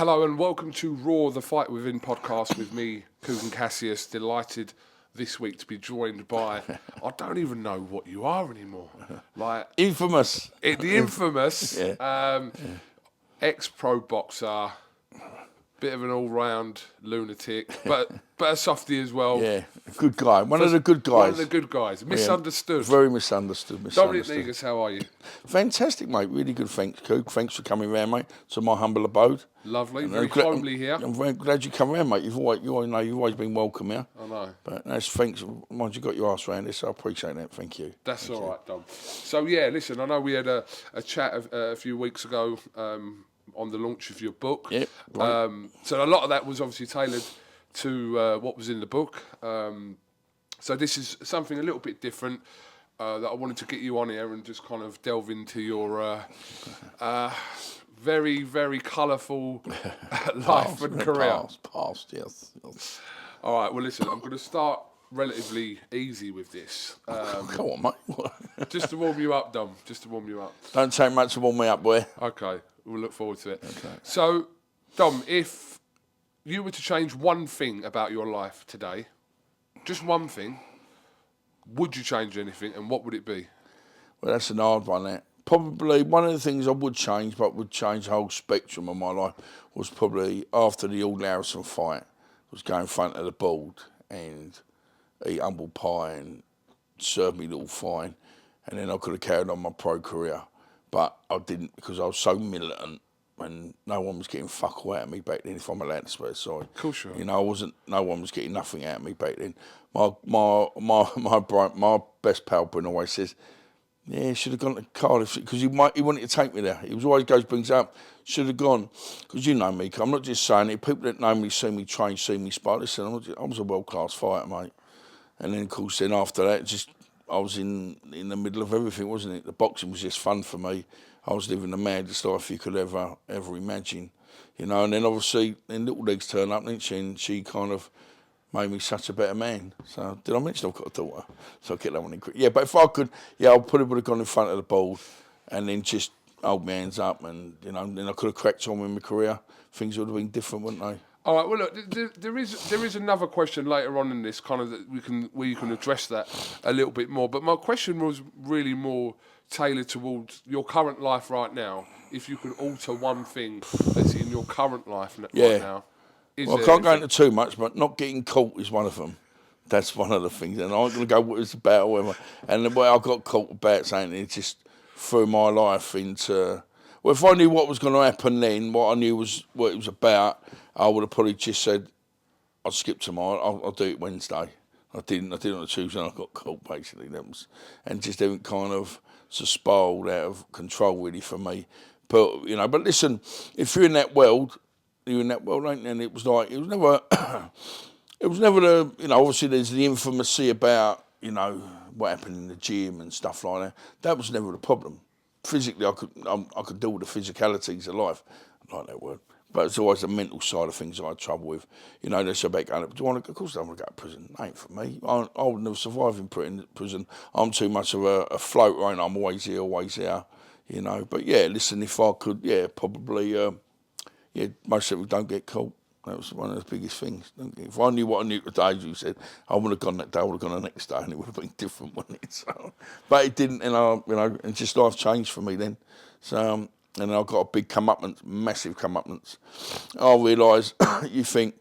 Hello and welcome to Raw, the Fight Within podcast with me, KUGAN CASSIUS. Delighted this week to be joined by, I don't even know what you are anymore. Like Infamous. The infamous ex-pro boxer, bit of an all-round lunatic, but a softie as well. Yeah, good guy. One of the good guys. One of the good guys. Misunderstood. Very misunderstood. DOMINIC NEGUS, how are you? Fantastic, mate. Really good. Thanks, Coog. Thanks for coming round, mate, to my humble abode. Lovely. Very homely here. I'm very glad you come round, mate. You've always been welcome here. I know. But that's thanks. Mind you got your ass round this, I appreciate that. Thank you. That's all right, Dom. So, yeah, listen, I know we had a chat a few weeks ago on the launch of your book. Yep. Right. So a lot of that was obviously tailored to what was in the book. So this is something a little bit different that I wanted to get you on here and just kind of delve into your very, very colourful life and career. Past, yes. All right, well, listen, I'm going to start relatively easy with this. Come on, mate. Just to warm you up, Dom. Just to warm you up. Don't take much to warm me up, boy. Okay, we'll look forward to it. Okay. So, Dom, if you were to change one thing about your life today, just one thing, would you change anything and what would it be? Well, that's an hard one, that. Probably one of the things I would change, but would change the whole spectrum of my life, was probably after the All Harrison fight, was go in front of the board and eat humble pie and serve me little fine, and then I could have carried on my pro career. But I didn't, because I was so militant and no one was getting fuck all out of me back then, if I'm allowed to swear, sorry. Cool, sure. You know, no one was getting nothing out of me back then. My best pal Bryn always says, yeah, should have gone to Cardiff, because he wanted to take me there. He always brings up, should have gone, because you know me, I'm not just saying it, people that know me, see me train, see me spar, listen, I was a world-class fighter, mate. And then, of course, then after that, I was in the middle of everything, wasn't it? The boxing was just fun for me. I was living the maddest life you could ever imagine, you know. And then obviously, then Little Legs turned up, didn't she? And she kind of made me such a better man. So did I mention I've got a daughter? So I'll get that one in quick. Yeah, but if I could, yeah, I probably would have gone in front of the board and then just hold my hands up, and you know, then I could have cracked on with my career. Things would have been different, wouldn't they? All right. Well, look, there is another question later on in this, kind of that where you can address that a little bit more. But my question was really more tailored towards your current life right now. If you could alter one thing that's in your current life right now, well, I can't go into too much, but not getting caught is one of them. That's one of the things, and I'm going to go what it's about or whatever. And the way I got caught about saying it just threw my life into. Well, if I knew what was going to happen then, what I knew was what it was about, I would have probably just said, I'll skip tomorrow, I'll do it Wednesday. I didn't on the Tuesday, and I got caught, basically. And just everything kind of spiraled out of control, really, for me. But, you know, but listen, if you're in that world, ain't you? And it was like, it was never the, you know, obviously there's the infamy about, you know, what happened in the gym and stuff like that. That was never the problem. Physically, I could deal with the physicalities of life. I like that word. But it's always the mental side of things I had trouble with. You know, they say about going, do you want to, of course I don't want to go to prison. That ain't for me. I would never survive in prison. I'm too much of a floater, ain't I? I'm always here, you know. But yeah, listen, if I could, yeah, probably, most people don't get caught. That was one of the biggest things. If I knew what I knew today, as you said, I would have gone that day, I would have gone the next day, and it would have been different, wouldn't it? So, but it didn't, and you know, and just life changed for me then. So, and I got a big comeuppance, massive comeuppance. I realised, you think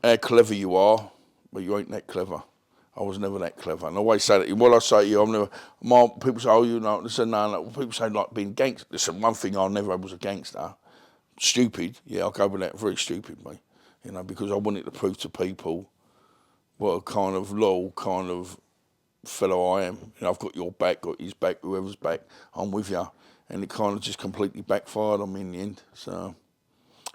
how clever you are, but you ain't that clever. I was never that clever. And I always say that, what I say to you, I'm never, people say, oh, you know, they say, no. People say, like, being gangster. Listen, one thing I never was a gangster. Stupid, yeah, I'll go with that, very stupid, mate. You know, because I wanted to prove to people what a kind of loyal kind of fellow I am. You know, I've got your back, got his back, whoever's back, I'm with you. And it kind of just completely backfired on me in the end. So,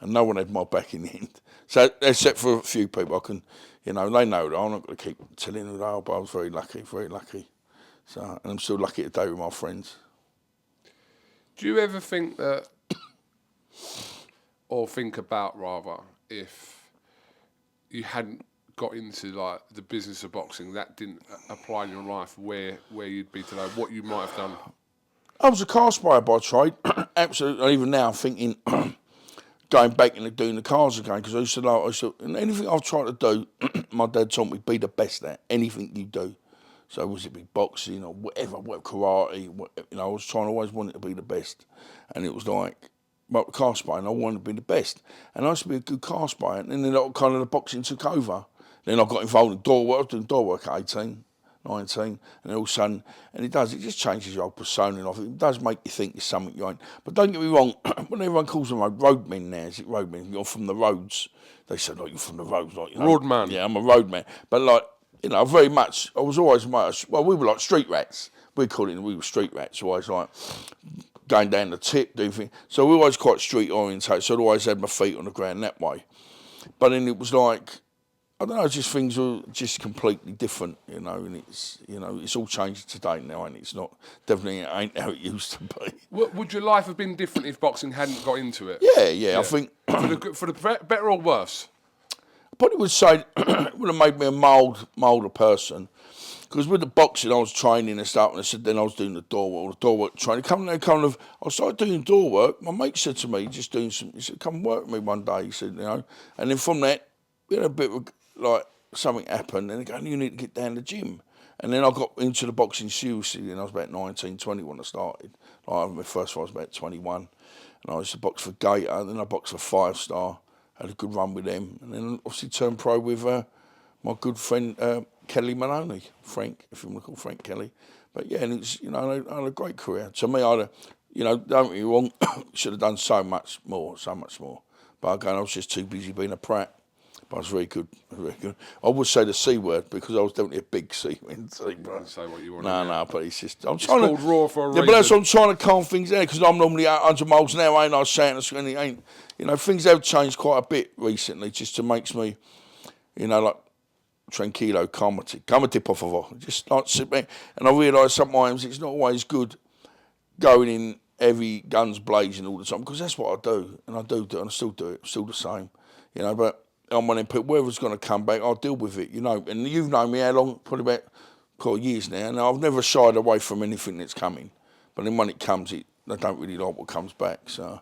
and no one had my back in the end. So, except for a few people, I can, you know, they know that I'm not going to keep telling them that, but I was very lucky, very lucky. So, and I'm still lucky today with my friends. Do you ever think that, or think about rather, if you hadn't got into like the business of boxing, that didn't apply in your life, where you'd be today, what you might have done? I was a car sprayer by trade. Absolutely. Even now, I'm thinking, going back and doing the cars again, because I said, and anything I've tried to do, my dad told me, be the best at anything you do. So was it be boxing or whatever, karate, I was always wanted to be the best. And it was like, well, car spraying, I wanted to be the best. And I used to be a good car sprayer, and then kind of the boxing took over. Then I got involved in door work. I was doing door work at 18, 19, and all of a sudden, and it just changes your whole persona off. It does make you think it's something you ain't. But don't get me wrong, when everyone calls them roadmen now, is it roadmen? You're from the roads. They say, like, you're from the roads. Like, Roadman. Yeah, I'm a roadman. But like, very much, I was always, well, we were like street rats. We were street rats, always like going down the tip, doing things. So we were always quite street orientated, so I always had my feet on the ground that way. But then it was like, I don't know, just things were just completely different, and it's all changed today now, and it's not, definitely ain't how it used to be. Would your life have been different if boxing hadn't got into it? Yeah. I think for the better or worse? I probably would say it would have made me a milder person. Because with the boxing, I was training and stuff, and I said then I was doing the door work training. I started doing door work. My mate said to me, he said, come work with me one day, he said, And then from that, we had a bit of, like, something happened, and they go, you need to get down to the gym. And then I got into the boxing seriously, and I was about 19, 20 when I started. Like, my first fight was about 21. And I used to box for Gator, and then I boxed for 5 Star. Had a good run with them, and then obviously turned pro with my good friend Kelly Maloney, Frank, if you want to call Frank Kelly. But yeah, and it's I had a great career. To me, don't get me wrong, should have done so much more. But again, I was just too busy being a prat. But I was very good. I would say the C word because I was definitely a big C. Don't say what you want. No, but it's just it's called raw for a reason. But that's what I'm trying to calm things down because I'm normally out 100 miles an hour, ain't I? Saying and it ain't. Things have changed quite a bit recently. Just to makes me, like tranquilo, calmate por favor. Just like sit back, and I realise sometimes it's not always good going in heavy guns blazing all the time because that's what I do, and I do, and I still do it, still the same, But I'm one of them people, whoever's going to come back, I'll deal with it, And you've known me how long? Probably about years now. And I've never shied away from anything that's coming. But then when it comes, I don't really like what comes back. So,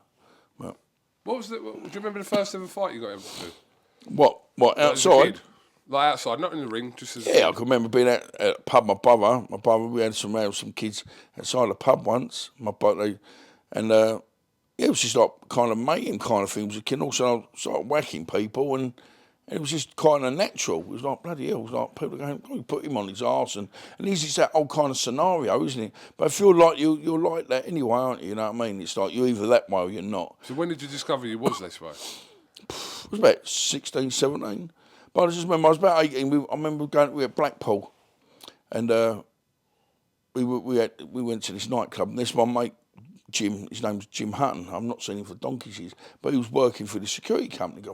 well. Do you remember the first ever fight you got ever to? What outside? Like outside, not in the ring, just as. Yeah, I can remember being at a pub. My brother, we had some kids outside the pub once. It was just like kind of mating kind of things. You can also start whacking people, and it was just kind of natural. It was like, bloody hell, it was like people going, oh, you put him on his arse, and it's just that old kind of scenario, isn't it? But I feel like you're like that anyway, aren't you? You know what I mean? It's like you're either that way or you're not. So when did you discover you was this way? It was about 16, 17. But I just remember I was about 18. I remember we at Blackpool, and we went to this nightclub, and this one mate, Jim, his name's Jim Hutton. I've not seen him for donkey's years, but he was working for the security company. I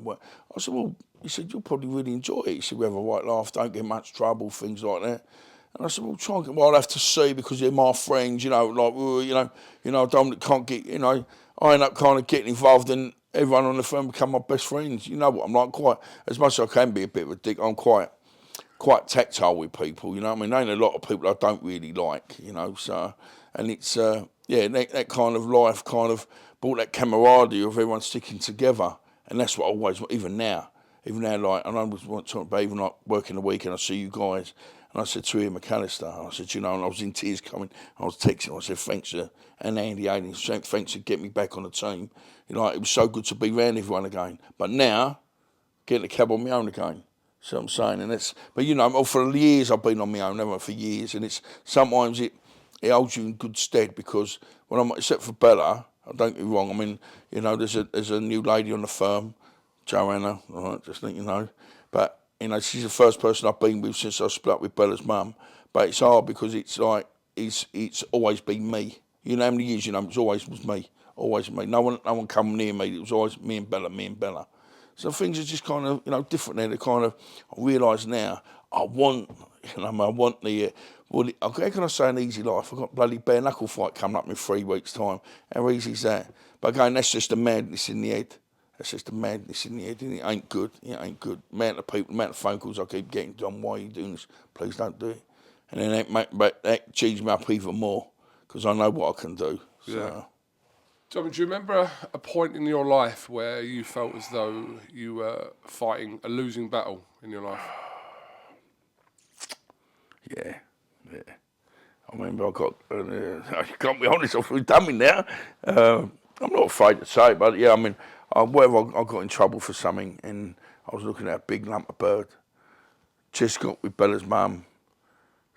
said, well, he said, you'll probably really enjoy it. He said, we have a right laugh, don't get much trouble, things like that. And I said, well, try and get, I'll have to see because they're my friends, I can't get, I end up kind of getting involved and everyone on the firm become my best friends. You know what, I'm like quite, as much as I can be a bit of a dick, I'm quite tactile with people, you know what I mean? There ain't a lot of people I don't really like, so, and it's, that kind of life kind of brought that camaraderie of everyone sticking together. And that's what I always want, even now, like, and I was talking about even like working the weekend, I see you guys, and I said to Ian McAllister, I said, and I was in tears coming, I was texting, I said, thanks, and Andy Ailing, thanks to get me back on the team. It was so good to be around everyone again. But now, getting the cab on my own again. See what I'm saying? And that's, but for years I've been on my own, never for years, and it's sometimes it holds you in good stead because when I'm, except for Bella, I don't get me wrong, I mean, there's a new lady on the firm, Joanna, all right, just think but, she's the first person I've been with since I split up with Bella's mum, but it's hard because it's like, it's always been me. How many years, it's always was me, always me. No one come near me, it was always me and Bella. So things are just kind of, different now. They kind of, I realise now, I want the, how can I say an easy life? I've got a bloody bare knuckle fight coming up in 3 weeks' time. How easy is that? But again, that's just the madness in the head. That's just the madness in the head, and it ain't good. It ain't good. Amount of phone calls I keep getting, John, why are you doing this? Please don't do it. And then that cheese me up even more, because I know what I can do. So. Yeah. Tommy, do you remember a point in your life where you felt as though you were fighting a losing battle in your life? Yeah, yeah. I remember I got, I can't be honest, I've done me now. I'm not afraid to say it, but yeah, I mean, whatever, I got in trouble for something and I was looking at a big lump of bird. Just got with Bella's mum.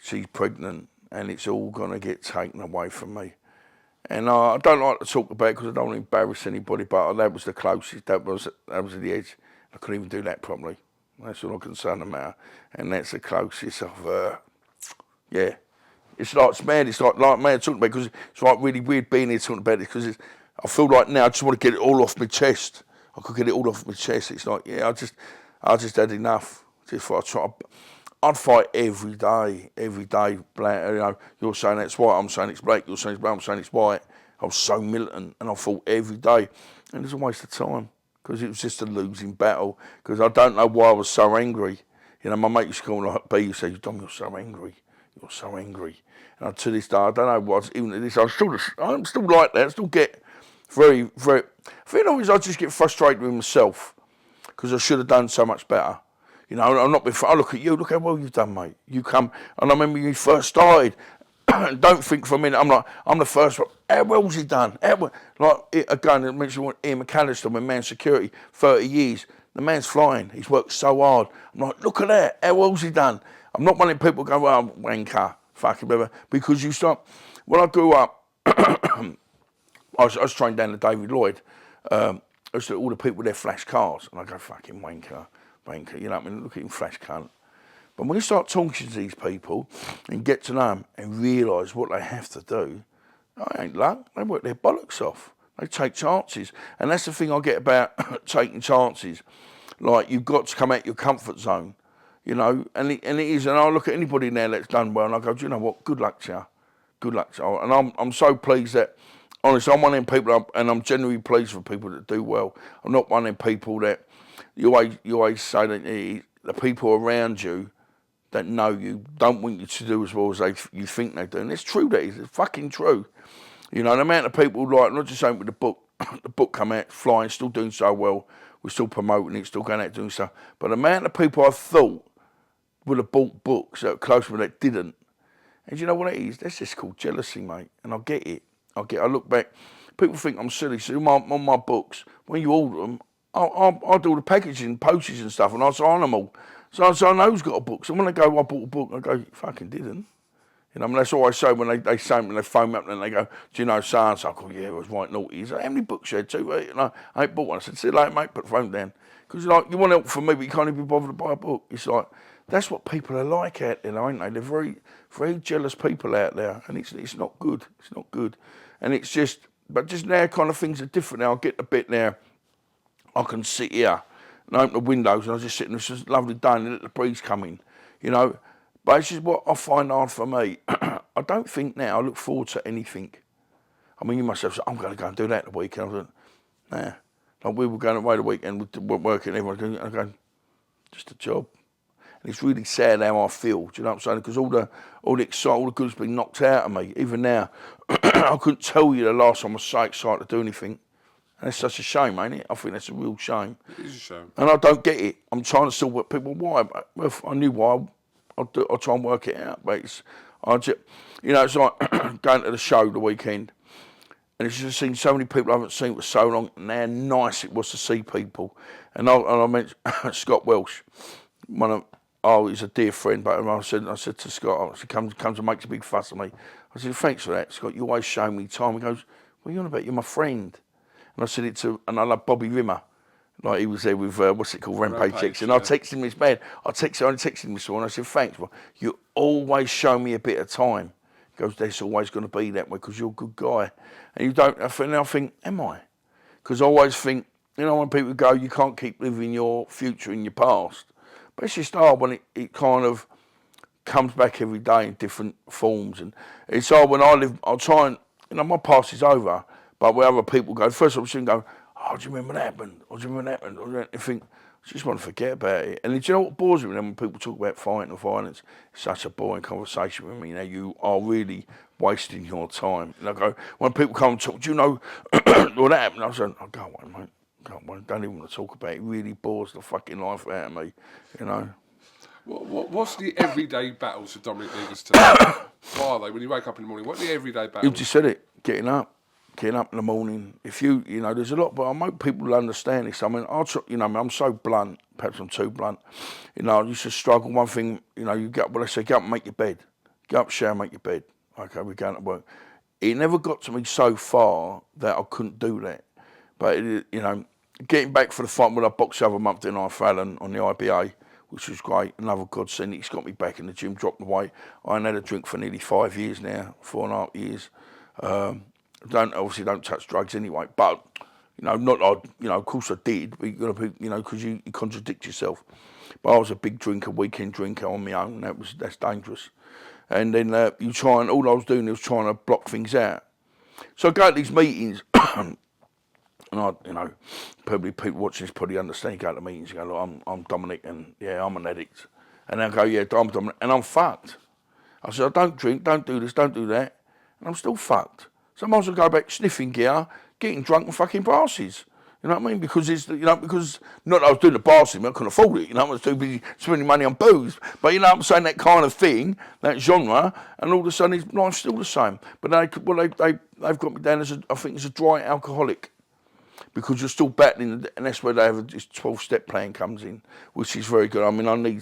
She's pregnant and it's all going to get taken away from me. And I don't like to talk about it because I don't want to embarrass anybody, but that was the closest, that was the edge. I couldn't even do that properly. That's all I'm concerned about. And that's the closest of, yeah. It's like, it's mad, it's like mad talking about it because it's like really weird being here talking about it because I feel like now I just want to get it all off my chest. I could get it all off my chest. It's like, yeah, I just had enough. I'd fight every day. Black, you know, you're saying that's white, I'm saying it's black, you're saying it's brown, I'm saying it's white. I was so militant and I fought every day. And it was a waste of time because it was just a losing battle because I don't know why I was so angry. You know, my mate used to call me like B, you say, Dom, you're so angry. You're so angry. And to this day, I don't know what, even to this, I'm still like that. I still get very, very, I think always I just get frustrated with myself because I should have done so much better. You know, I'm not before. I look at you. Look how well you've done, mate. You come, and I remember when you first started. Don't think for a minute. I'm the first one. How well's he done? Again, I mentioned what Ian McAllister, when Man Security, 30 years. The man's flying. He's worked so hard. I'm like, look at that. How well's he done? I'm not one of them people go, well, wanker, fucking whatever. Because you start. When I grew up, I was trained down to David Lloyd. I used to all the people with their flash cars, and I go, fucking wanker. You know what I mean? Look at him, flash cunt. But when you start talking to these people and get to know them and realise what they have to do, I ain't luck. They work their bollocks off. They take chances. And that's the thing I get about taking chances. Like, you've got to come out your comfort zone, you know, and it is. And I look at anybody now that's done well and I go, do you know what? Good luck to you. Good luck to you. And I'm so pleased that, honestly, I'm one of them people, and I'm genuinely pleased for people that do well. I'm not one of them people that, you always say that the people around you that know you don't want you to do as well as you think they do. And it's true, that is. It's fucking true. You know, the amount of people, like, not just saying with the book come out, flying, still doing so well, we're still promoting it, still going out doing stuff. But the amount of people I thought would have bought books that were close to me that didn't. And you know what it is? That's just called jealousy, mate. And I get it. I look back, people think I'm silly. So on my books, when you order them, I'll do all the packaging, postage and stuff, and I'll sign them all. So I know who's got a book. So when I go, I bought a book, I go, you fucking didn't. You know, I mean, that's all I say when they say, when they phone me up and they go, do you know so-and-so? I go, yeah, it was white naughty. He's like, how many books you had too? You know, I ain't bought one. I said, see you later, mate, put the phone down. Because like, you want help from me, but you can't even be bothered to buy a book. It's like, that's what people are like out there, ain't they? They're very, very jealous people out there, and it's not good. It's not good. And it's just, but just now kind of things are different now. I get a bit now. I can sit here and open the windows and I just sit and it's just a lovely day and let the breeze come in, you know. But it's just what I find hard for me. I don't think now I look forward to anything. I mean, you must have said, I'm going to go and do that the weekend. I was like, nah. Like we were going away the weekend, we were working, everyone doing it. I go, just a job. And it's really sad how I feel, do you know what I'm saying? Because all the excitement, all the good's been knocked out of me. Even now, I couldn't tell you the last time I was so excited to do anything. And it's such a shame, ain't it? I think that's a real shame. It is a shame. And I don't get it. I'm trying to still work people. Why? Well, if I knew why, I'll try and work it out. But it's like going to the show the weekend. And it's just seen so many people I haven't seen for so long. And how nice it was to see people. And I mentioned Scott Welsh, he's a dear friend. But I said to Scott, he comes and makes a big fuss of me. I said, thanks for that, Scott. You always show me time. He goes, what are you on about? You're my friend. And I said it to, and I love Bobby Rimmer. Like he was there with, what's it called, Rampage X. And I texted him, it's bad. I only texted him this morning. I said, thanks, but you always show me a bit of time. He goes, that's always going to be that way because you're a good guy. And you don't, and I think, am I? Because I always think, you know, when people go, you can't keep living your future in your past. But it's just hard when it kind of comes back every day in different forms. And it's hard when I'll try and, you know, my past is over. But where other people go, first of all, I shouldn't go, oh, do you remember that happened? Or do you remember that happened? Or you think, I just want to forget about it. And do you know what bores me when people talk about fighting or violence? It's such a boring conversation with me. Now you are really wasting your time. And I go, when people come and talk, do you know what happened? I said, oh, go away, mate. Go away. Don't even want to talk about it. It really bores the fucking life out of me, you know. What's the everyday battles for Dominic Negus today? What are they? When you wake up in the morning, what are the everyday battles? You just said it. Getting up in the morning. If you know, there's a lot, but I hope people will understand this. I mean, I'm so blunt. Perhaps I'm too blunt. You know, I used to struggle. One thing, you know, get up and make your bed. Get up, shower, make your bed. Okay, we're going to work. It never got to me so far that I couldn't do that. But, you know, getting back for the fight when I boxed the other month in Fallon on the IBA, which was great, another godsend. It's got me back in the gym, dropped the weight. I ain't had a drink for nearly 5 years now, 4.5 years. Obviously don't touch drugs anyway, but, you know, of course I did, but you got to be, you know, because you contradict yourself. But I was a big drinker, weekend drinker on my own, that's dangerous. And then all I was doing was trying to block things out. So I go to these meetings, and you know, probably people watching this probably understand. You go to meetings, you go, look, I'm Dominic, and yeah, I'm an addict. And I go, yeah, I'm Dominic, and I'm fucked. I said, I don't drink, don't do this, don't do that, and I'm still fucked. So I might as well go back sniffing gear, getting drunk and fucking brasses. You know what I mean? Because because not that I was doing the brassing, I couldn't afford it. You know, I was too busy spending money on booze. But you know, I'm saying that kind of thing, that genre, and all of a sudden his life's still the same. But they've got me down as I think as a dry alcoholic. Because you're still battling, and that's where they have this 12-step plan comes in, which is very good. I mean, I need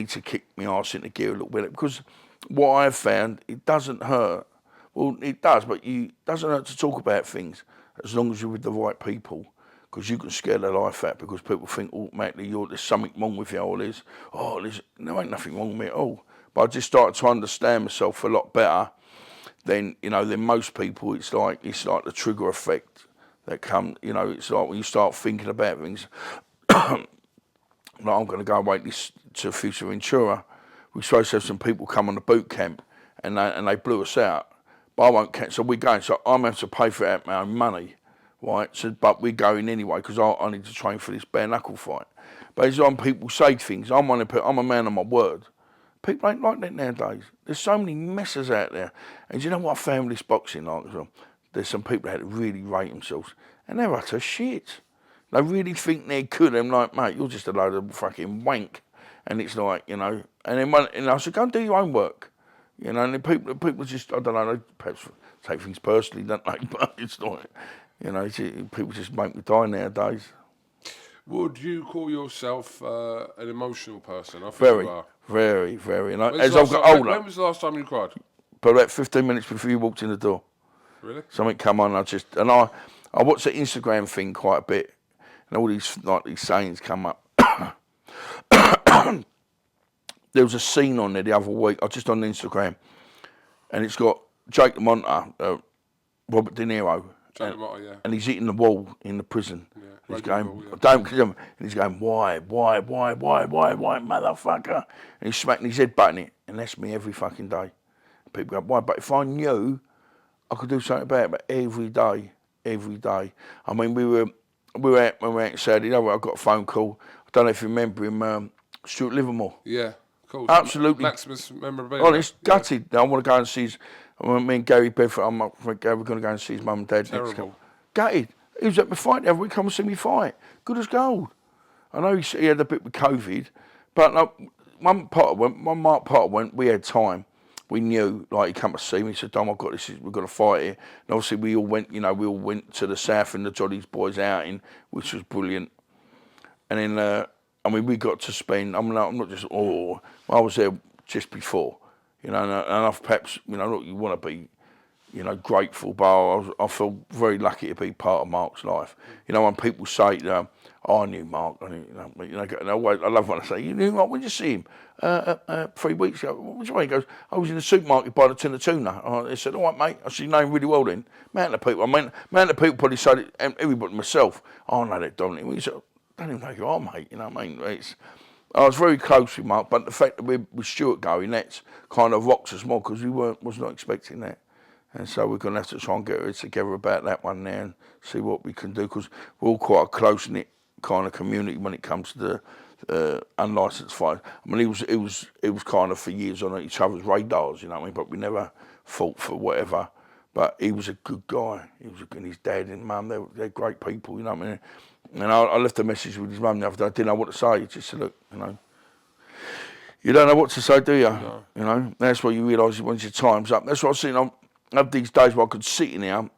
to kick my arse into gear a little bit, because what I've found, it doesn't hurt. Well, it does, but it doesn't hurt to talk about things as long as you're with the right people, because you can scare their life out, because people think automatically there's something wrong with you, or there ain't nothing wrong with me at all. But I just started to understand myself a lot better than most people. It's like the trigger effect that come, you know, it's like when you start thinking about things, like I'm going to go away to Future Ventura. We're supposed to have some people come on the boot camp, and they blew us out. But I won't catch, so we're going, so I'm going to have to pay for it out of my own money, right? So, but we're going anyway, because I need to train for this bare knuckle fight. But it's like people say things, I'm a man of my word. People ain't like that nowadays. There's so many messes out there. And do you know what I found with this boxing like as well? There's some people that really rate themselves, and they're utter shit. They really think they're good. I'm like, mate, you're just a load of fucking wank. And it's like, you know, and then I said, go and do your own work. You know, and then people just, I don't know, they perhaps take things personally, don't they? But it's like, you know, people just make me die nowadays. Would you call yourself an emotional person? I think Very, you are. very, very. And as I've got older. When was the last time you cried? But about 15 minutes before you walked in the door. Really? Something come on, I watch the Instagram thing quite a bit, and all these sayings come up. There was a scene on there the other week, I just on Instagram, and it's got Jake LaMotta, Robert De Niro, and he's hitting the wall in the prison. Yeah, he's going, and he's going, why, motherfucker? And he's smacking his head butting it, and that's me every fucking day. People go, why? But if I knew I could do something about it, but every day. I mean, we were out when we were out Saturday. I got a phone call. I don't know if you remember him, Stuart Livermore. Yeah, cool. Absolutely. Maximus memorabilia. Honest, gutted. Yeah. I want to go and see me and Gary Bedford, we're going to go and see his mum and dad. Terrible. Gutted. He was at my fight the other week, come and see me fight. Good as gold. I know he had a bit with COVID, but like, one part went, we had time. We knew, like, he come to see me, he said, Dom, I've got this, we've got to fight here. And obviously we all went to the south in the Jolly's Boys outing, which was brilliant. And then, we got to spend, I'm not just, I was there just before, you know, and I've perhaps, you know, look, you want to be, you know, grateful, but I feel very lucky to be part of Mark's life. You know, when people say, I knew Mark, I love when I say, you knew Mark, when did you see him? 3 weeks ago. What do you mean? He goes, I was in the supermarket buying a tin of tuna. I said, all right, mate. I said, you know him really well then. Man of people. Man of people probably said it, everybody, myself, I know that, Dominic. He said, I don't even know who you are, mate. You know what I mean? I was very close with Mark, but the fact that we're with Stuart going, that's kind of rocks us more, because we was not expecting that. And so we're going to have to try and get it together about that one now and see what we can do, because we're all quite a close-knit kind of community when it comes to the unlicensed fights. I mean, it was kind of for years on each other's radars, you know what I mean? But we never fought for whatever. But he was a good guy. And his dad and mum, they're great people, you know what I mean? And I left a message with his mum the other day. I didn't know what to say. He just said, look, you know, you don't know what to say, do you? No. You know, that's why you realise once your time's up. That's what I was saying. I have these days where I could sit in here.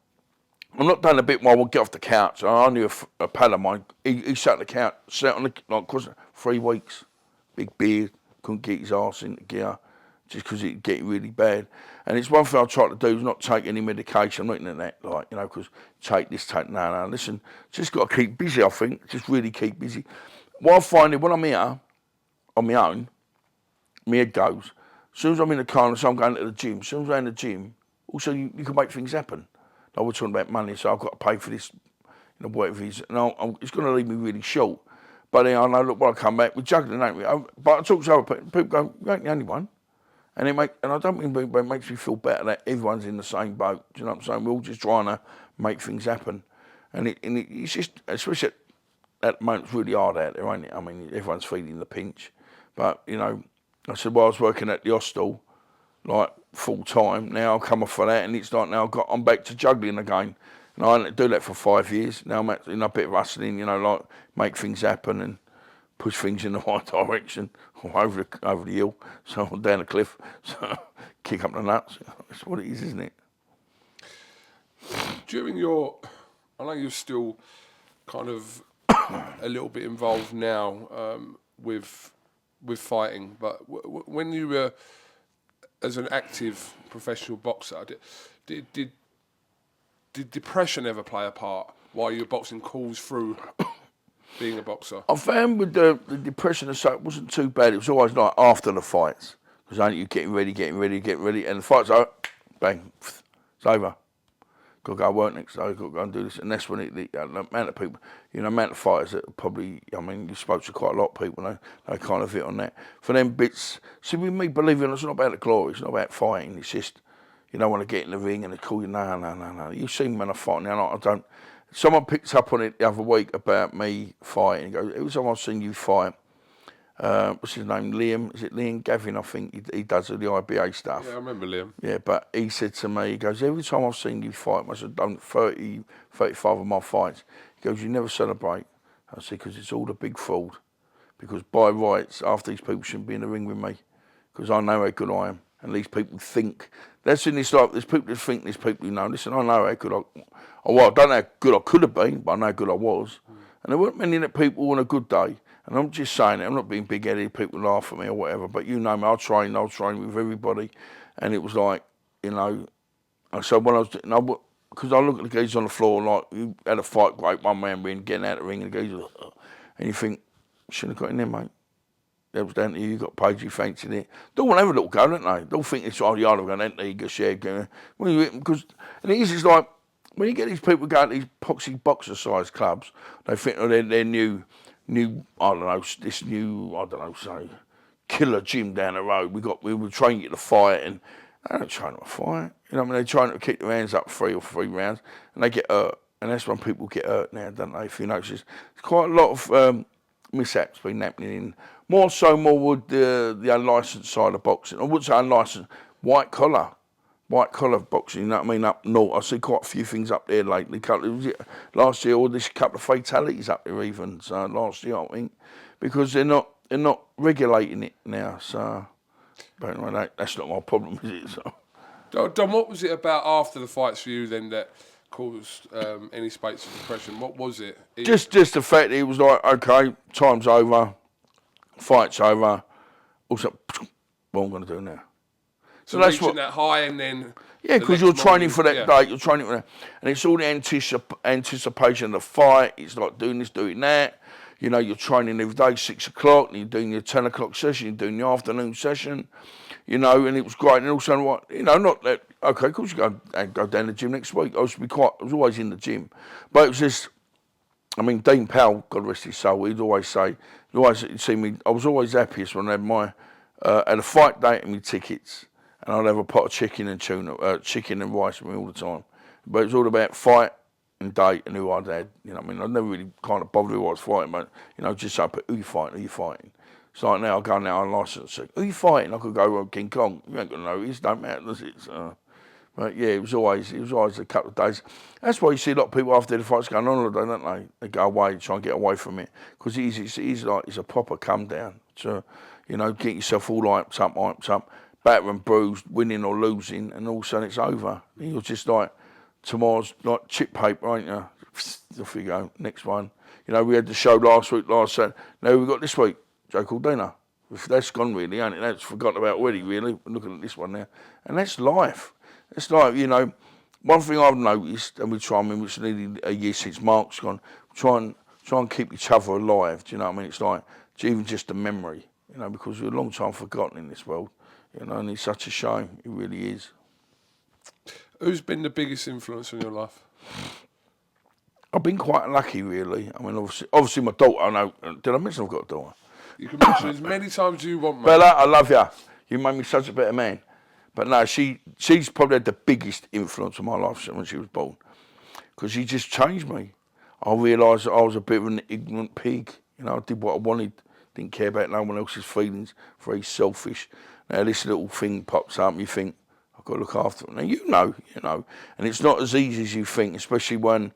I'm not doing a bit where I would get off the couch. I knew a pal of mine. He sat on the couch, sat on the like 3 weeks, big beard, couldn't get his arse into gear, just because it'd get really bad. And it's one thing I try to do is not take any medication. I'm not into that, like, you know, because take this, take no. Listen, just got to keep busy. I think just really keep busy. What I find is when I'm here on my own, my head goes. As soon as I'm in the car and so I'm going to the gym, as soon as I'm in the gym, also you can make things happen. Like we're talking about money, so I've got to pay for this, you know, whatever it is. And it's going to leave me really short. But then I know, look, when I come back, we're juggling, ain't we? But I talk to other people go, you ain't the only one. And I don't mean, but it makes me feel better that everyone's in the same boat. Do you know what I'm saying? We're all just trying to make things happen. And it's just, especially at the moment, it's really hard out there, ain't it? I mean, everyone's feeling the pinch. But, you know, I said, well, I was working at the hostel, like, full time. Now I've come off of that, and it's like now I'm back to juggling again. And I didn't do that for 5 years. Now I'm at, you know, a bit of hustling, you know, like make things happen and push things in the right direction, or over the hill, so down the cliff, so kick up the nuts. That's what it is, isn't it? During your, I know you're still kind of a little bit involved now with fighting, but when you were as an active professional boxer, did depression ever play a part while you were boxing calls through being a boxer? I found with the depression and so it wasn't too bad. It was always like after the fights, because only you getting ready, and the fight's over, bang, it's over. Got to go work next day, got to go and do this, and that's when the amount of people, you know, amount of fighters that probably, I mean, you spoke to quite a lot of people, they kind of hit on that. For them bits, see, with me believing it's not about the glory, it's not about fighting, it's just, you don't want to get in the ring and they call you, no. You see me when I fight now, I don't. Someone picked up on it the other week about me fighting. He goes, every time I've seen you fight, what's his name, Liam? Is it Liam Gavin? I think he does all the IBA stuff. Yeah, I remember Liam. Yeah, but he said to me, he goes, every time I've seen you fight, I must have done 30, 35 of my fights. He goes, you never celebrate. I said, because it's all a big fraud. Because by rights, half these people shouldn't be in the ring with me. Because I know how good I am. And these people think, that's in this life, there's people that think, there's people who know, listen, I know how good I don't know how good I could have been, but I know how good I was. And there weren't many people on a good day. And I'm just saying it, I'm not being big-headed, people laugh at me or whatever, but you know me, I'll train with everybody. And it was like, you know, so when I was, because I look at the guys on the floor, like, you had a fight, great, one man being getting out of the ring, and the guys, and you think, shouldn't have got in there, mate. That was down to you got paid, you fancied it. They all want to have a little go, don't they? They all think it's, oh, yeah, I'm going to enter, you go share, because, and it is, it's like, when you get these people going to these poxy boxer-sized clubs, they think, oh, they're new, I don't know, this new, I don't know, say, killer gym down the road. We were training you to fight, and they don't train to fight. You know what I mean? They're trying to kick their hands up 3 or 3 rounds, and they get hurt. And that's when people get hurt now, don't they? If you notice, there's quite a lot of mishaps been happening more with the unlicensed side of boxing. I wouldn't say unlicensed, white collar boxing, you know what I mean, up north. I see quite a few things up there lately. Last year, this couple of fatalities up there even, so last year, I think, because they're not regulating it now, so, but anyway, that's not my problem, is it? So. Dom, what was it about after the fights for you then that caused any spates of depression? What was it? Just the fact that it was like, okay, time's over, fight's over, also, what am I going to do now? So that's reaching that high and then... Yeah, because you're training for that day, you're training for that. And it's all the anticipation of the fight, it's like doing this, doing that. You know, you're training every day, 6 o'clock, and you're doing your 10 o'clock session, you're doing your afternoon session, you know, and it was great. And also, you know, not that, okay, of course you go down to the gym next week. I was always in the gym. But it was just, I mean, Dean Powell, God rest his soul, he'd always say, he'd see me, I was always happiest when I had had a fight date and my tickets. And I'd have a pot of chicken and tuna, chicken and rice with me all the time. But it was all about fight, and date and who I'd had. You know what I mean? I never really kind of bothered who I was fighting, but, you know, just so I put, who you fighting, who you fighting? It's like now I go now on licence, who you fighting? I could go with King Kong. You ain't going to know, it don't matter, does it? So, but yeah, it was always a couple of days. That's why you see a lot of people after the fights going on holiday, don't they? They go away, try and get away from it. Because it's a proper come down. So, you know, get yourself all hyped up, batter and bruised, winning or losing, and all of a sudden it's over. You're just like, tomorrow's like chip paper, ain't you? Off you go, next one. You know, we had the show last Saturday. Now we've got this week, Joe Cordina. That's gone really, ain't it? That's forgotten about already, really. We're looking at this one now. And that's life. It's like, you know, one thing I've noticed, and we try, I mean, it's nearly a year since Mark's gone, try and keep each other alive, do you know what I mean? It's like, it's even just a memory, you know, because we're a long time forgotten in this world, you know, and it's such a shame, it really is. Who's been the biggest influence on your life? I've been quite lucky, really. I mean, obviously my daughter, I know, did I mention I've got a daughter? You can mention as many times as you want, mate. Bella, I love you. You made me such a better man. But no, she's probably had the biggest influence on my life when she was born. Because she just changed me. I realised that I was a bit of an ignorant pig. You know, I did what I wanted. Didn't care about no one else's feelings. Very selfish. Now this little thing pops up and you think, I've got to look after it. Now you know. And it's not as easy as you think, especially when,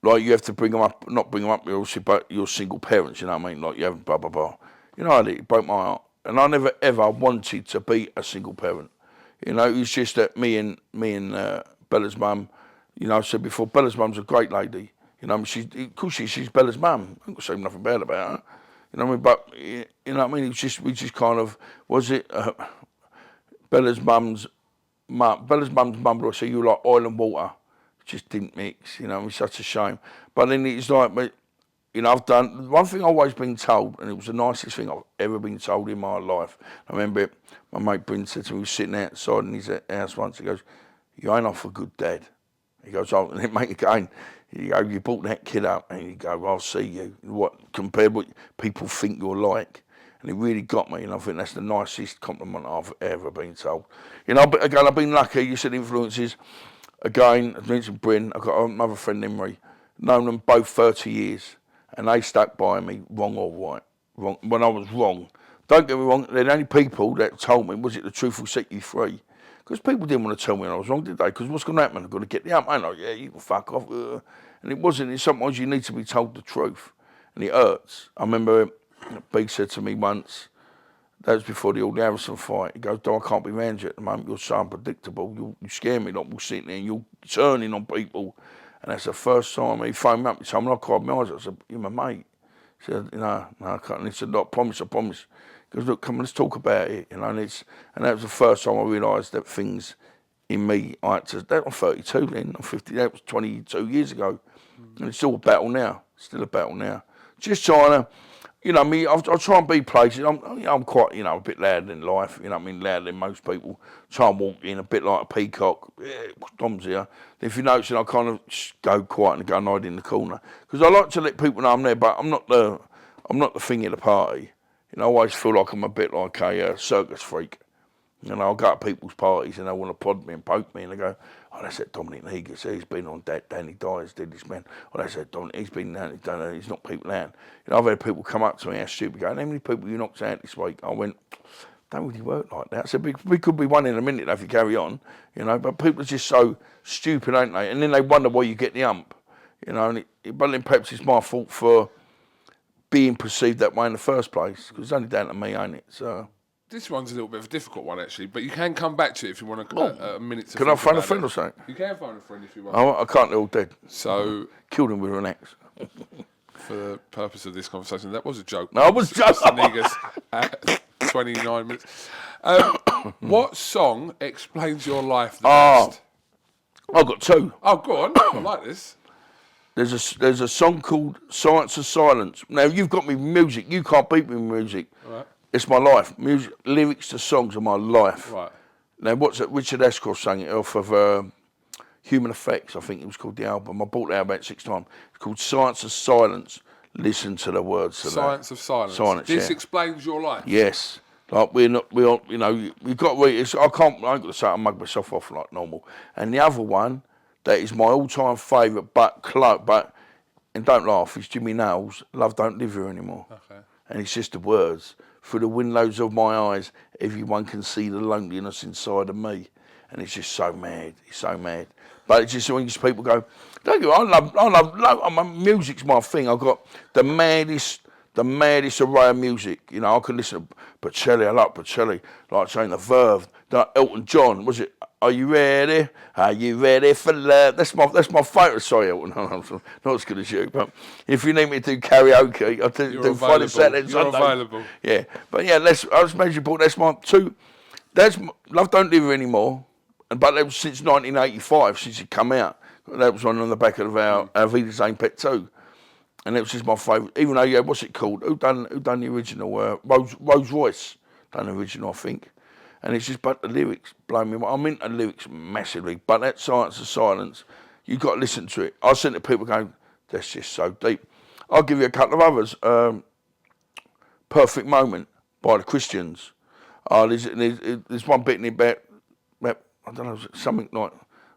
like, you have to bring them up, not bring them up, obviously, but you're single parents, you know what I mean? Like, you have blah, blah, blah. You know, it broke my heart. And I never, ever wanted to be a single parent. You know, it was just that me and Bella's mum, you know, I said before, Bella's mum's a great lady. You know, of course she's Bella's mum. I ain't got to say nothing bad about her. You know what I mean? But, you know what I mean? It was just, we just kind of, was it Bella's mum's mum, would always say, you like oil and water. Just didn't mix, you know, it was such a shame. But then it's like, you know, I've done, one thing I've always been told, and it was the nicest thing I've ever been told in my life. I remember it, my mate Bryn said to me, we were sitting outside in his house once, he goes, you ain't off a good dad. He goes, oh, and then mate again, you brought that kid up, and you go, I'll see you. Compared what people think you're like. And it really got me, and I think that's the nicest compliment I've ever been told. You know, but again, I've been lucky, you said influences. Again, I mentioned Bryn, I've got another friend, Emery, known them both 30 years, and they stuck by me, wrong or right. Wrong, when I was wrong. Don't get me wrong, they're the only people that told me, was it the truth will set you free? Because people didn't want to tell me when I was wrong, did they? Because what's going to happen? I've got to get the up, ain't I? Yeah, you can fuck off. And it wasn't, sometimes you need to be told the truth, and it hurts. I remember Big said to me once, that was before the old Harrison fight. He goes, I can't be around you at the moment. You're so unpredictable. You scare me. Like, we're sitting there and you're turning on people. And that's the first time he phoned me up. He told me, I cried my eyes. I said, you're my mate. He said, no, I can't. And he said, look, I promise. He goes, look, come on, let's talk about it. You know, and that was the first time I realised that things in me, that I'm 32 then, I'm 50, that was 22 years ago. And it's still a battle now. Just trying to, you know, I'll try and be places. I'm quite, you know, a bit louder in life. You know what I mean? Louder than most people. Try and walk in a bit like a peacock. Yeah, Dom's here. If you notice, I kind of go quiet and go and hide in the corner because I like to let people know I'm there. But I'm not the thing of the party. You know, I always feel like I'm a bit like a circus freak. You know, I'll go to people's parties and they want to prod me and poke me and they go, oh, that's that DOMINIC NEGUS. He's been on Danny Dyer's did this man. Oh, that's that DOMINIC. He's been down, he's knocked people out. You know, I've had people come up to me, how stupid, going, how many people you knocked out this week? I went, don't really work like that. I said, we could be one in a minute if you carry on, you know, but people are just so stupid, ain't they? And then they wonder why you get the ump, you know, but then perhaps it's my fault for being perceived that way in the first place, because it's only down to me, ain't it? So. This one's a little bit of a difficult one, actually, but you can come back to it if you want a minute to. Can I phone a friend or something? You can phone a friend if you want. I can't, they're all dead. So. Killed him with an axe. For the purpose of this conversation, that was a joke. No, I was joking. Negus at 29 minutes. What song explains your life the best? I've got two. Oh, go on. I like this. There's a song called Science of Silence. Now, you've got me with music. You can't beat me with music. Right. It's my life. Music, lyrics to songs are my life. Right. Now, what's it? Richard Ashcroft sang it off of Human Effects, I think it was called the album. I bought that about 6 times. It's called Science of Silence. Listen to the words to Science of Silence. This explains your life. Yes. Like you know, we've got to read. I ain't got to say I mug myself off like normal. And the other one, that is my all-time favourite, and don't laugh, it's Jimmy Nail's Love Don't Live Here Anymore. Okay. And it's just the words. Through the windows of my eyes, everyone can see the loneliness inside of me. And it's just so mad. It's so mad. But it's just when people go, don't you? Music's my thing. I've got the maddest array of music. You know, I can listen to Bocelli. I like Bocelli. Like saying the Verve. Like Elton John. Was it? Are you ready? Are you ready for love? That's my favourite. Sorry, Elton. I'm not as good as you. But if you need me to do karaoke, I'll do Friday, Saturday, and Sunday. You're available. Yeah, but yeah, I was mentioning, Paul. That's my two. Love Don't Live Here Anymore. But that was since 1985, since it come out. That was one on the back of our Vida Zane Pet 2. And it was just my favourite. Even though, yeah, what's it called? Who done the original? Rose Royce done the original, I think. And it's just, but the lyrics blow me away. I'm into lyrics massively. But that Science of Silence, you've got to listen to it. I sent to people going, that's just so deep. I'll give you a couple of others. Perfect Moment by the Christians. There's one bit in about I don't know, something like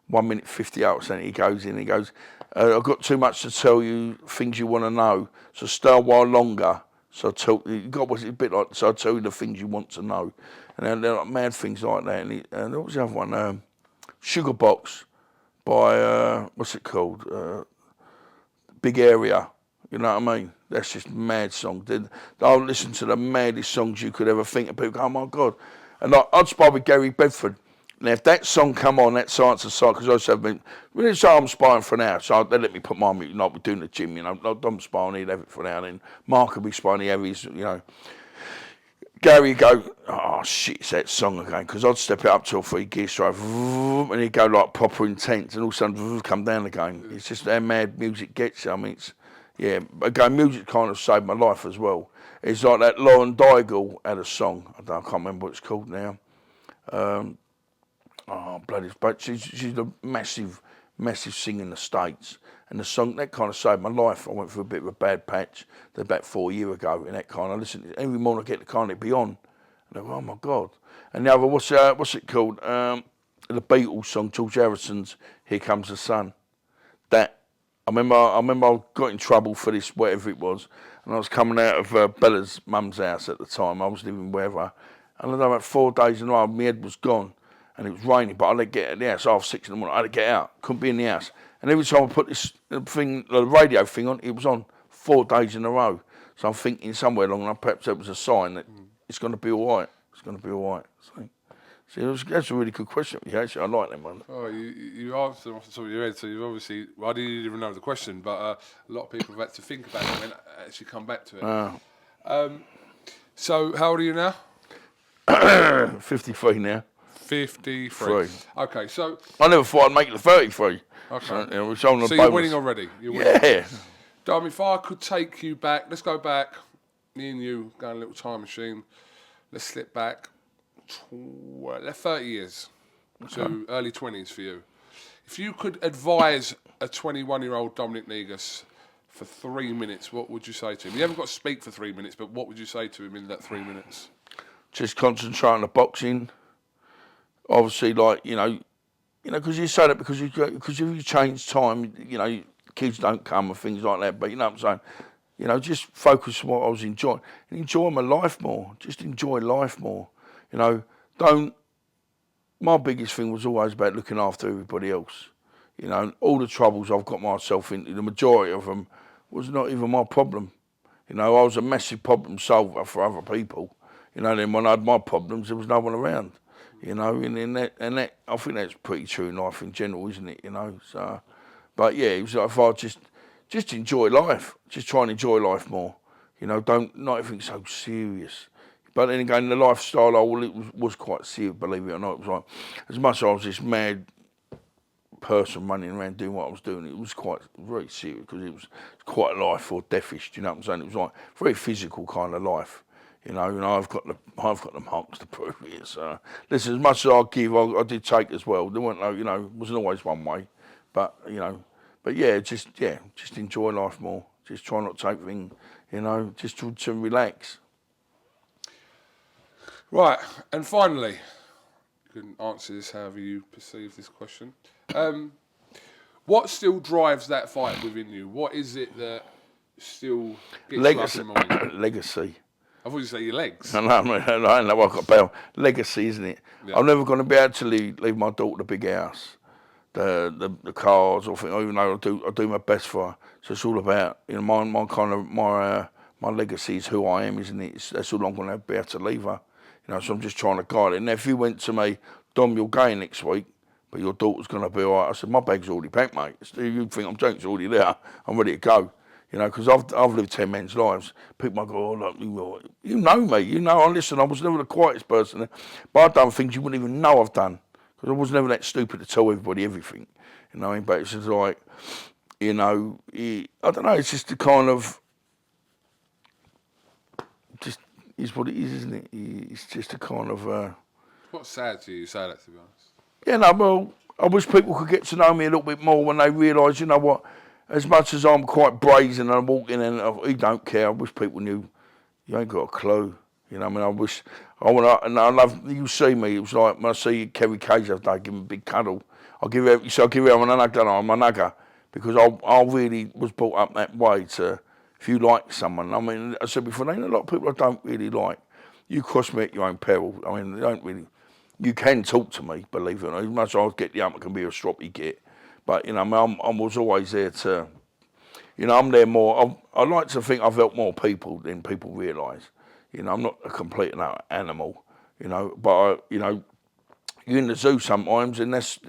1 minute 58 or something. He goes, I've got too much to tell you, things you want to know, so stay a while longer. So what's it a bit like, so I'll tell you the things you want to know. And they're like mad things like that. And what was the other one? Sugar Box by, what's it called? Big Area. You know what I mean? That's just mad song. I'll listen to the maddest songs you could ever think of. People go, oh my God. And I'd spy with Gary Bedford. Now, if that song come on, that Science of Sight, because I also have been, really say I'm spying for an hour, so they let me put my music, like we're doing the gym, you know, I'm spying, he'd have it for an hour, then Mark will be spying, he'd have his, you know. Gary would go, oh shit, it's that song again, because I'd step it up to a 3 gear strike, and he'd go like proper intense, and all of a sudden, come down again. It's just how mad music gets you. I mean, it's, yeah, again, music kind of saved my life as well. It's like that Lauren Daigle had a song, I can't remember what it's called now. Oh, bloody, but she's a massive singer in the States. And the song, that kind of saved my life. I went through a bit of a bad patch about 4 years ago, and that kind of, listen, every morning I get the kind of Be On. And I go, oh my God. And the other, what's it called? The Beatles song, George Harrison's Here Comes the Sun. That, I remember I got in trouble for this, whatever it was, and I was coming out of Bella's mum's house at the time. I was living wherever. And I know about 4 days in a row, my head was gone. And it was raining, but I had to get out of the house, 6:30 in the morning. I had to get out, couldn't be in the house. And every time I put this thing, the radio thing on, it was on 4 days in a row. So I'm thinking somewhere along the line, perhaps that was a sign that it's going to be all right. It's going to be all right. So that's a really good question. Yeah, actually, I like them one. Oh, you answered them off the top of your head, so you've obviously, well, I didn't even know the question, but a lot of people have had to think about it and actually come back to it. So how old are you now? 53 now. 53. Okay, so I never thought I'd make it to 33. Okay. So, you know, so you're winning already. You're winning. Yeah. Dom, if I could take you back, let's go back. Me and you go in a little time machine. Let's slip back 30 years to early 20s for you. If you could advise a 21-year-old Dominic Negus for 3 minutes, what would you say to him? You haven't got to speak for 3 minutes, but what would you say to him in that 3 minutes? Just concentrate on the boxing. Obviously, like, you know, because you say that because if you change time, you know, kids don't come and things like that. But you know what I'm saying? You know, just focus on what I was enjoying and enjoy my life more. Just enjoy life more. You know, my biggest thing was always about looking after everybody else. You know, and all the troubles I've got myself into, the majority of them was not even my problem. You know, I was a massive problem solver for other people. You know, then when I had my problems, there was no one around. You know, and that I think that's pretty true in life in general, isn't it? You know, so, but yeah, it was like if I just enjoy life, just try and enjoy life more. You know, not everything so serious. But then again, the lifestyle, it was quite serious, believe it or not. It was like, as much as I was this mad person running around doing what I was doing, it was quite very serious because it was quite life or deathish. Do you know what I'm saying? It was like very physical kind of life. You know, and I've got the marks to prove it. So, listen, as much as I give, I did take as well. There weren't no, you know, it wasn't always one way. But, you know, just enjoy life more. Just try not to take things, you know, just to relax. Right, and finally, you can answer this however you perceive this question. What still drives that fight within you? What is it that still gets Legacy. you up in the morning? Legacy. I thought you say your legs. I know I've got a bell. Legacy, isn't it? Yeah. I'm never going to be able to leave my daughter the big house, the cars, or things. Even though I do my best for her. So it's all about, you know, my legacy is who I am, isn't it? That's all I'm going to be able to leave her. You know, so I'm just trying to guide it. And if you went to me, Dom, you're going next week, but your daughter's going to be all right. I said, my bag's already packed, mate. You think I'm joking? It's already there. I'm ready to go. You know, because I've lived 10 men's lives. People might go, oh, look, you know me. You know, listen, I was never the quietest person. But I've done things you wouldn't even know I've done. Because I was never that stupid to tell everybody everything. You know, but it's just like, you know, I don't know, it's just the kind of, just is what it is, isn't it? It's just a kind of... What's sad to you say that, to be honest? Yeah, no, well, I wish people could get to know me a little bit more when they realise, you know what, as much as I'm quite brazen and I'm walking and I don't care, I wish people knew you ain't got a clue. You know, I mean, I love, you see me, it was like when I see Kerry Cage the other day, give him a big cuddle. I'll give everyone a nugger, I'm a nugger, because I really was brought up that way to, if you like someone, I mean, I said before, there ain't a lot of people I don't really like. You cross me at your own peril. I mean, they don't really, you can talk to me, believe it or not, as much as I'll get the ump, it can be a stroppy git. But, you know, I was always there to, you know, I'm there more. I like to think I've helped more people than people realise. You know, I'm not a complete animal, you know, but, you know, you're in the zoo sometimes, and that's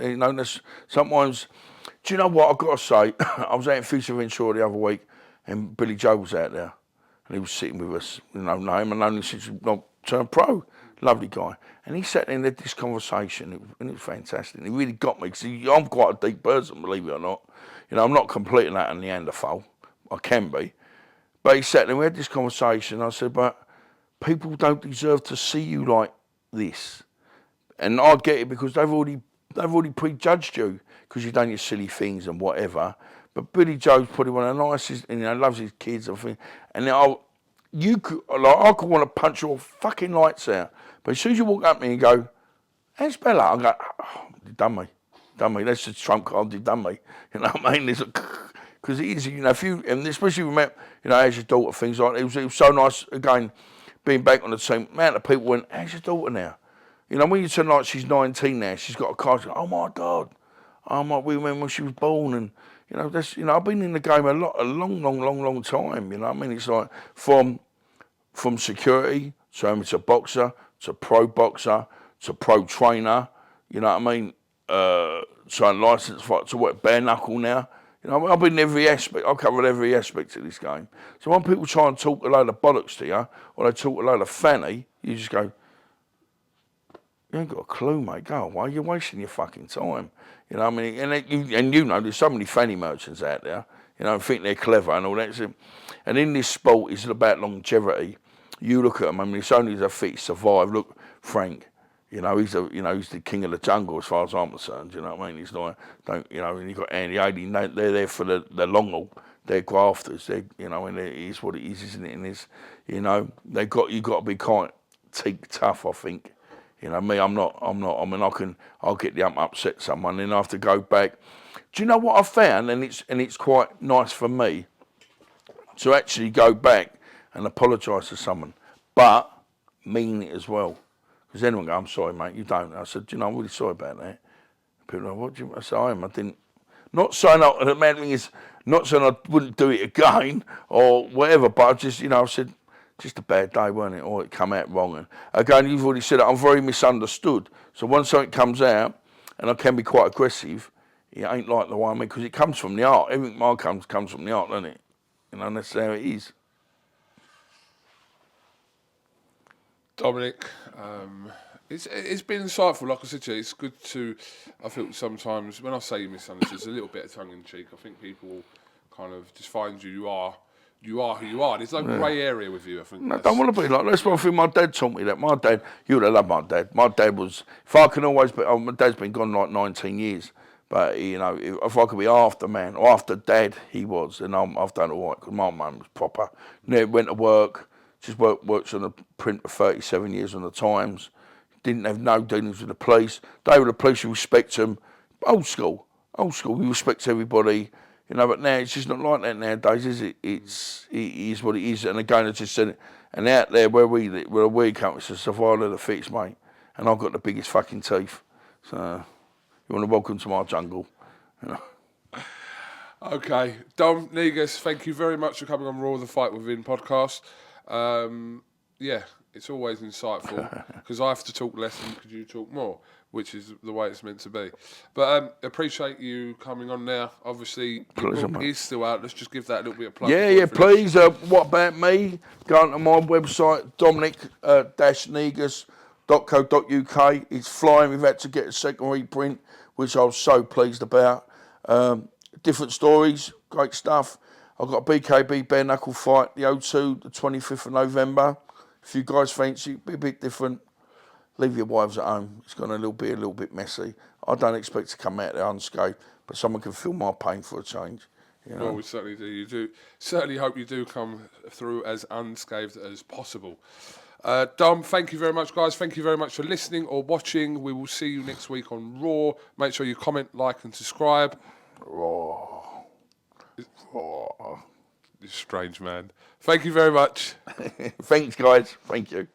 sometimes, do you know what I've got to say? I was out in Future Ventura the other week, and Billy Joe was out there, and he was sitting with us, you know, him, and only since he turned pro, lovely guy. And he sat there and had this conversation, and it was fantastic. And he really got me, because I'm quite a deep person, believe it or not. You know, I'm not completely that a Neanderthal. I can be. But he sat there and we had this conversation. I said, but people don't deserve to see you like this. And I get it because they've already prejudged you because you've done your silly things and whatever. But Billy Joe's probably one of the nicest, and, you know, loves his kids and things. And I could want to punch your fucking lights out. But as soon as you walk up to me and go, how's Bella? I go, oh, you done me. That's the trump card, you done me. You know what I mean? Because it is, you know, if you, and especially remember, you know, how's your daughter, things like that. It was so nice, again, being back on the team. Amount of people went, how's your daughter now? You know, when you turn like she's 19 now, she's got a car, she's like, oh my God. Oh my, we remember when she was born, and, you know, that's, you know, I've been in the game a long time, you know what I mean? It's like, from security, so I'm a boxer, to pro boxer, to pro trainer, you know what I mean? So I'm licensed to work bare knuckle now. You know, I've been in every aspect. I've covered every aspect of this game. So when people try and talk a load of bollocks to you, or they talk a load of fanny, you just go, you ain't got a clue, mate. Go away. You're wasting your fucking time. You know what I mean? And you know, there's so many fanny merchants out there, you know, and think they're clever and all that. And in this sport, it's about longevity. You look at them, I mean, it's only the fit survive. Look, Frank, you know, he's the king of the jungle as far as I'm concerned. You know what I mean? He's like, you know, and you got Andy Haley, they're there for the long haul. They're grafters. You know, and it is what it is, isn't it? And it's, you know, you got to be quite tough, I think. You know, me, I'm not. I mean, I'll get the upset someone, then I have to go back. Do you know what I found? And it's quite nice for me to actually go back and apologise to someone, but mean it as well. Because anyone go, I'm sorry, mate, you don't. I said, you know, I'm really sorry about that. People are like, what do you, I said, I am. I didn't, not saying, the main thing is, not saying I wouldn't do it again or whatever, but I just, you know, I said, just a bad day, weren't it? Or it come out wrong. And again, you've already said it, I'm very misunderstood. So once something comes out, and I can be quite aggressive, it ain't like the one I mean, because it comes from the art. Everything mine comes from the art, doesn't it? You know, and that's how it is. Dominic, it's been insightful. Like I said to you, it's good to. I feel sometimes when I say misunderstood, it's a little bit of tongue in cheek. I think people kind of just find you are who you are. There's no grey area with you. I think. No, I don't want to be like that. That's one thing my dad taught me. That my dad, you would have loved my dad. My dad was. If I can always be, my dad's been gone like 19 years. But you know, if I could be after man or after dad, he was, and I've done all right because my mum was proper. Never went to work. Just worked on the print for 37 years on the Times. Didn't have no dealings with the police. They were the police, you respect them. Old school. old school. We respect everybody, you know. But now it's just not like that nowadays, is it? It is what it is. And again, I just said it. And out there where we come, it's a survival of the fittest, mate. And I've got the biggest fucking teeth. So you want to welcome to my jungle, you know. Okay, Dom Negus, thank you very much for coming on Raw the Fight Within podcast. Yeah, it's always insightful because I have to talk less and you talk more, which is the way it's meant to be. But appreciate you coming on now. Obviously, your book is still out. Let's just give that a little bit of plug. Yeah, please. What about me? Go onto my website, dominic-negus.co.uk. It's flying. We've had to get a second reprint, which I was so pleased about. Different stories, great stuff. I've got a BKB bare knuckle fight, the O2, the 25th of November. If you guys fancy it, be a bit different. Leave your wives at home. It's going to be a little bit messy. I don't expect to come out there unscathed, but someone can feel my pain for a change. You know? Well, we certainly do. You do certainly hope you do come through as unscathed as possible. Dom, thank you very much, guys. Thank you very much for listening or watching. We will see you next week on Raw. Make sure you comment, like, and subscribe. Raw. You're a strange man. Thank you very much. Thanks, guys. Thank you.